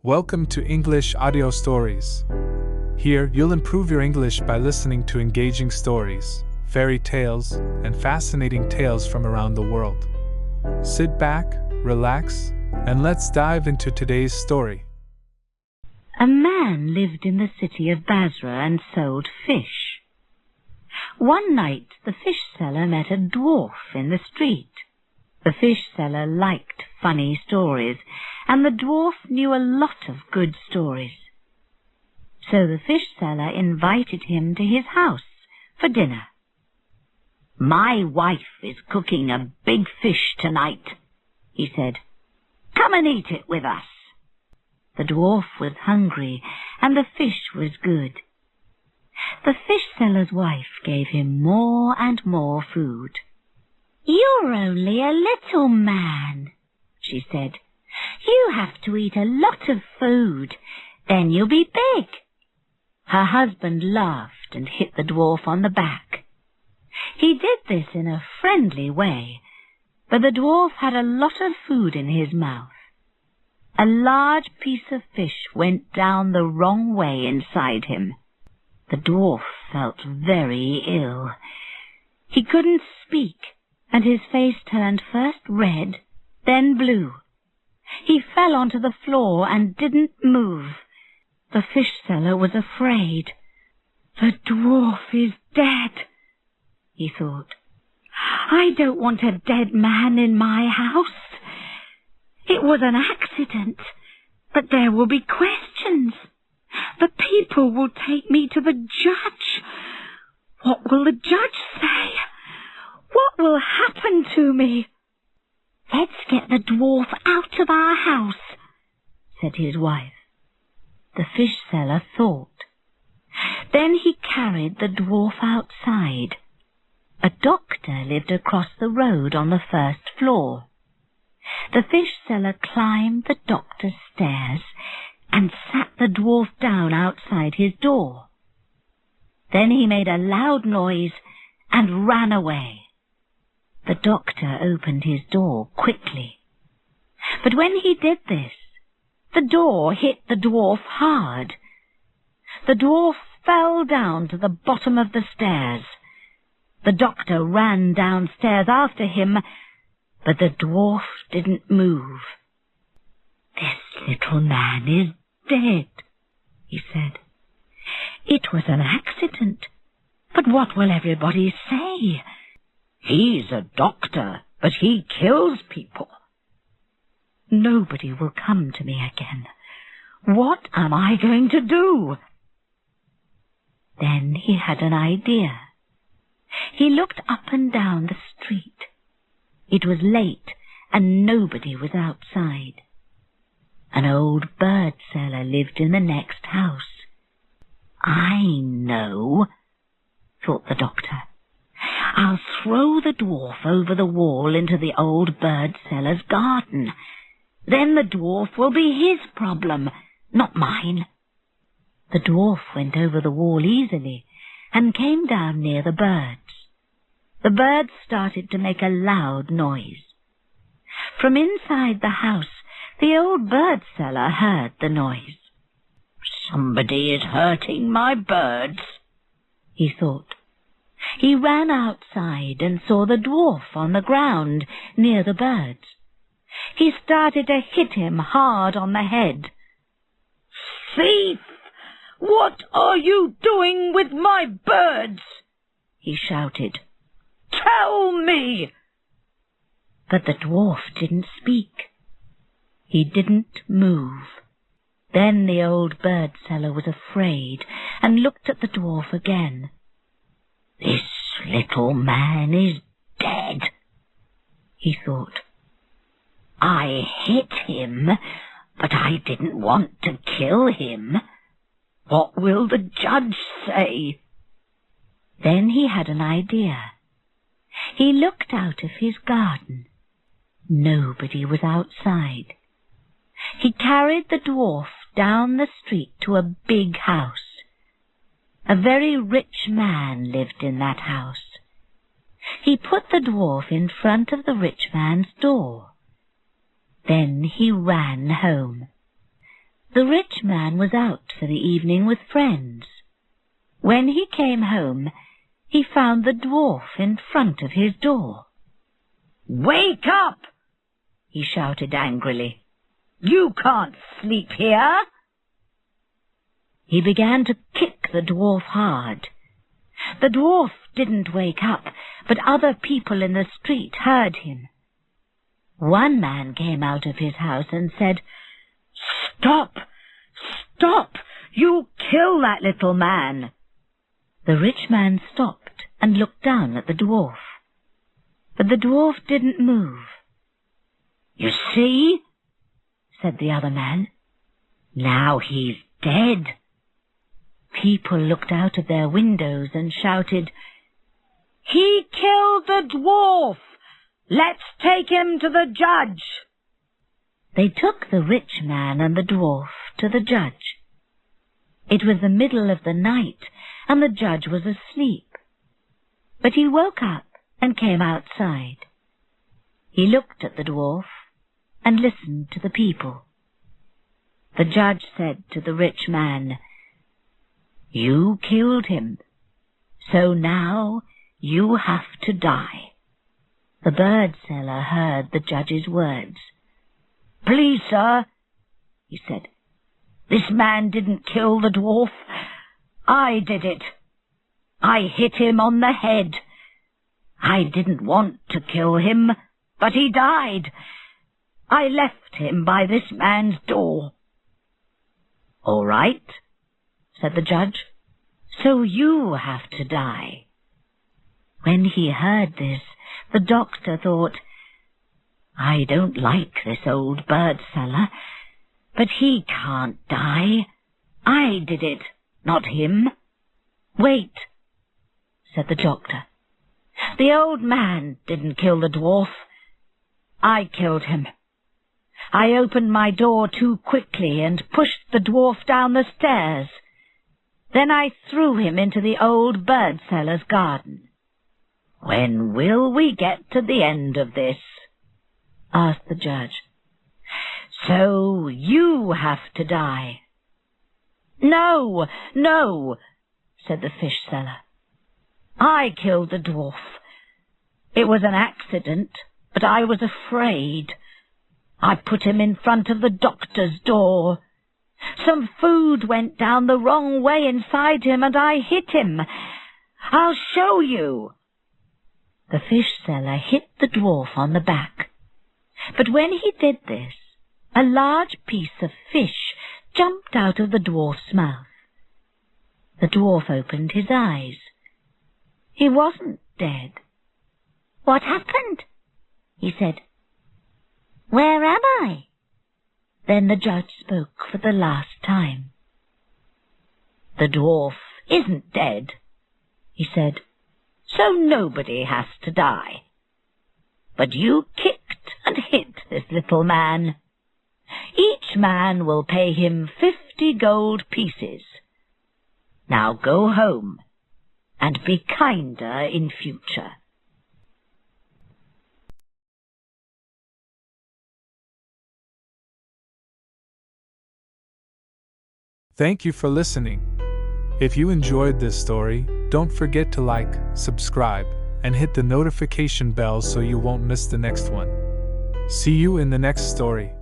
Welcome to English Audio Stories. Here, you'll improve your English by listening to engaging stories, fairy tales, and fascinating tales from around the world. Sit back, relax, and let's dive into today's story. A man lived in the city of Basra and sold fish. One night, the fish seller met a dwarf in the street. The fish seller liked funny stories, and the dwarf knew a lot of good stories. So the fish seller invited him to his house for dinner. "My wife is cooking a big fish tonight," he said. "Come and eat it with us." The dwarf was hungry, and the fish was good. The fish seller's wife gave him more and more food. "You're only a little man," she said. "You have to eat a lot of food, then you'll be big." Her husband laughed and hit the dwarf on the back. He did this in a friendly way, but the dwarf had a lot of food in his mouth. A large piece of fish went down the wrong way inside him. The dwarf felt very ill. He couldn't speak, and his face turned first red, then blue. He fell onto the floor and didn't move. The fish seller was afraid. "The dwarf is dead," he thought. "I don't want a dead man in my house. It was an accident, but there will be questions. The people will take me to the judge. What will the judge say? What will happen to me?" "Let's get the dwarf out of our house," said his wife. The fish seller thought. Then he carried the dwarf outside. A doctor lived across the road on the first floor. The fish seller climbed the doctor's stairs and sat the dwarf down outside his door. Then he made a loud noise and ran away. The doctor opened his door quickly. But when he did this, the door hit the dwarf hard. The dwarf fell down to the bottom of the stairs. The doctor ran downstairs after him, but the dwarf didn't move. "This little man is dead," he said. "It was an accident, but what will everybody say? He's a doctor, but he kills people. Nobody will come to me again. What am I going to do?" Then he had an idea. He looked up and down the street. It was late, and nobody was outside. An old bird seller lived in the next house. "I know," thought the doctor. "I'll throw the dwarf over the wall into the old bird seller's garden. Then the dwarf will be his problem, not mine." The dwarf went over the wall easily and came down near the birds. The birds started to make a loud noise. From inside the house, the old bird seller heard the noise. "Somebody is hurting my birds," he thought. He ran outside and saw the dwarf on the ground near the birds. He started to hit him hard on the head. "Thief! What are you doing with my birds?" he shouted. "Tell me!" But the dwarf didn't speak. He didn't move. Then the old bird seller was afraid and looked at the dwarf again. "This little man is dead," he thought. "I hit him, but I didn't want to kill him. What will the judge say?" Then he had an idea. He looked out of his garden. Nobody was outside. He carried the dwarf down the street to a big house. A very rich man lived in that house. He put the dwarf in front of the rich man's door. Then he ran home. The rich man was out for the evening with friends. When he came home, he found the dwarf in front of his door. "Wake up!" he shouted angrily. "You can't sleep here!" He began to kick the dwarf hard. The dwarf didn't wake up, but other people in the street heard him. One man came out of his house and said, "Stop! Stop! You kill that little man!" The rich man stopped and looked down at the dwarf. But the dwarf didn't move. "You see," said the other man, "now he's dead." People looked out of their windows and shouted, "He killed the dwarf! Let's take him to the judge!" They took the rich man and the dwarf to the judge. It was the middle of the night, and the judge was asleep. But he woke up and came outside. He looked at the dwarf and listened to the people. The judge said to the rich man, "You killed him, so now you have to die." The bird seller heard the judge's words. "Please, sir," he said, "this man didn't kill the dwarf. I did it. I hit him on the head. I didn't want to kill him, but he died. I left him by this man's door." "All right," said the judge, "so you have to die." When he heard this, the doctor thought, "I don't like this old bird seller, but he can't die. I did it, not him." "Wait," said the doctor. "The old man didn't kill the dwarf. I killed him. I opened my door too quickly and pushed the dwarf down the stairs. Then I threw him into the old bird seller's garden." "When will we get to the end of this?" asked the judge. "So you have to die." "No, no," said the fish seller. "I killed the dwarf. It was an accident, but I was afraid. I put him in front of the doctor's door. Some food went down the wrong way inside him, and I hit him. I'll show you." The fish seller hit the dwarf on the back. But when he did this, a large piece of fish jumped out of the dwarf's mouth. The dwarf opened his eyes. He wasn't dead. "What happened?" he said. "Where am I?" Then the judge spoke for the last time. "The dwarf isn't dead," he said, "so nobody has to die. But you kicked and hit this little man. Each man will pay him 50 gold pieces. Now go home and be kinder in future." Thank you for listening. If you enjoyed this story, don't forget to like, subscribe, and hit the notification bell so you won't miss the next one. See you in the next story.